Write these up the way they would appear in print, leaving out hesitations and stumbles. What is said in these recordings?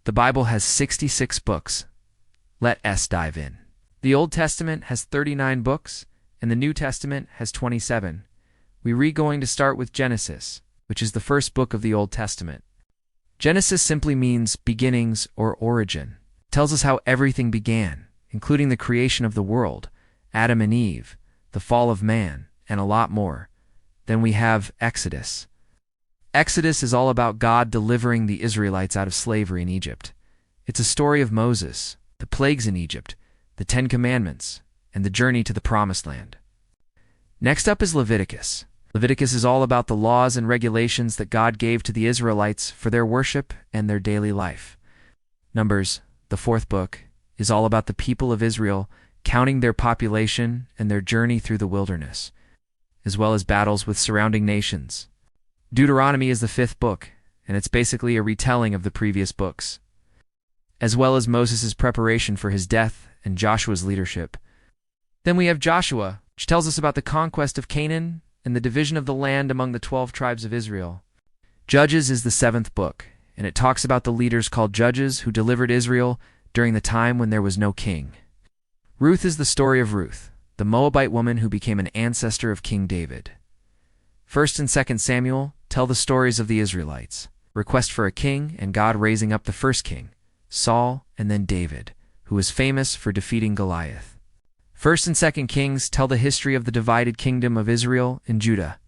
The Bible has 66 books. Let's dive in. The Old Testament has 39 books, and the New Testament has 27. We're going to start with Genesis, which is the first book of the Old Testament. Genesis simply means beginnings or origin. It tells us how everything began, including the creation of the world, Adam and Eve, the fall of man, and a lot more. Then we have Exodus. Exodus is all about God delivering the Israelites out of slavery in Egypt. It's a story of Moses, the plagues in Egypt, the Ten Commandments, and the journey to the Promised Land. Next up is Leviticus. Leviticus is all about the laws and regulations that God gave to the Israelites for their worship and their daily life. Numbers, the fourth book, is all about the people of Israel counting their population and their journey through the wilderness, as well as battles with surrounding nations. Deuteronomy is the fifth book, and it's basically a retelling of the previous books, as well as Moses' preparation for his death and Joshua's leadership. Then we have Joshua, which tells us about the conquest of Canaan and the division of the land among the 12 tribes of Israel. Judges is the seventh book, and it talks about the leaders called judges who delivered Israel during the time when there was no king. Ruth is the story of Ruth, the Moabite woman who became an ancestor of King David. 1st and 2nd Samuel tell the stories of the Israelites, request for a king and God raising up the first king, Saul, and then David, who was famous for defeating Goliath. 1st and 2nd Kings tell the history of the divided kingdom of Israel and Judah,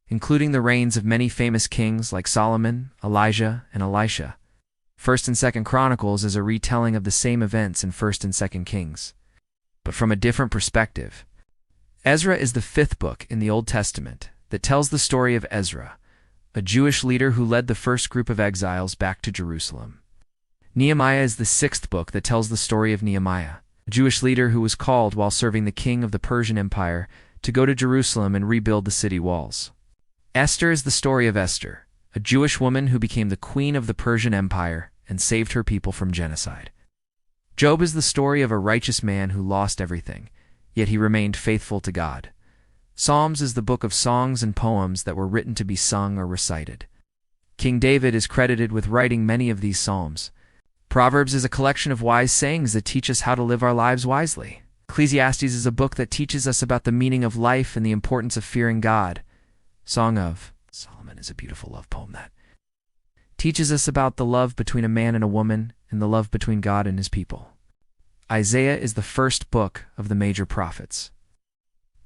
including the reigns of many famous kings like Solomon, Elijah, and Elisha. 1st and 2nd Chronicles is a retelling of the same events in 1st and 2nd Kings, but from a different perspective. Ezra is the fifth book in the Old Testament that tells the story of Ezra, a Jewish leader who led the first group of exiles back to Jerusalem. Nehemiah is the sixth book that tells the story of Nehemiah, a Jewish leader who was called while serving the king of the Persian Empire to go to Jerusalem and rebuild the city walls. Esther is the story of Esther, a Jewish woman who became the queen of the Persian Empire and saved her people from genocide. Job is the story of a righteous man who lost everything, yet he remained faithful to God. Psalms is the book of songs and poems that were written to be sung or recited. King David is credited with writing many of these psalms. Proverbs is a collection of wise sayings that teach us how to live our lives wisely. Ecclesiastes is a book that teaches us about the meaning of life and the importance of fearing God. Song of Solomon is a beautiful love poem that teaches us about the love between a man and a woman and the love between God and his people. Isaiah is the first book of the major prophets.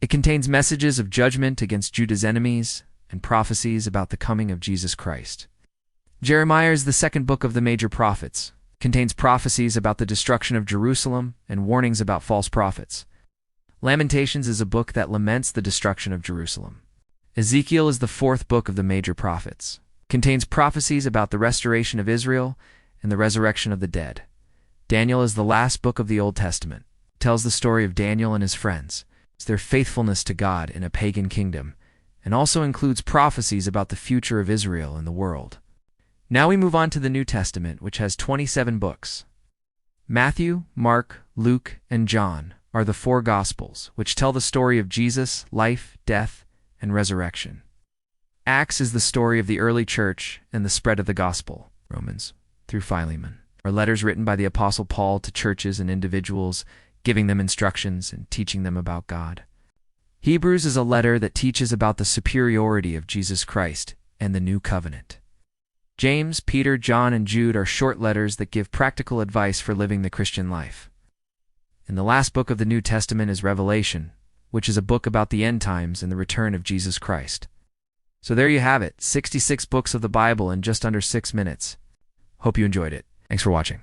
It contains messages of judgment against Judah's enemies and prophecies about the coming of Jesus Christ. Jeremiah is the second book of the major prophets. It contains prophecies about the destruction of Jerusalem and warnings about false prophets. Lamentations is a book that laments the destruction of Jerusalem. Ezekiel is the fourth book of the major prophets. It contains prophecies about the restoration of Israel and the resurrection of the dead. Daniel is the last book of the Old Testament. It tells the story of Daniel and his friends, their faithfulness to God in a pagan kingdom, and also includes prophecies about the future of Israel and the world. Now we move on to the New Testament, which has 27 books. Matthew, Mark, Luke, and John are the four Gospels, which tell the story of Jesus' life, death, and resurrection. Acts is the story of the early church and the spread of the gospel. Romans through Philemon are letters written by the Apostle Paul to churches and individuals, giving them instructions and teaching them about God. Hebrews is a letter that teaches about the superiority of Jesus Christ and the new covenant. James, Peter, John, and Jude are short letters that give practical advice for living the Christian life. And the last book of the New Testament is Revelation, which is a book about the end times and the return of Jesus Christ. So there you have it, 66 books of the Bible in just under 6 minutes. Hope you enjoyed it. Thanks for watching.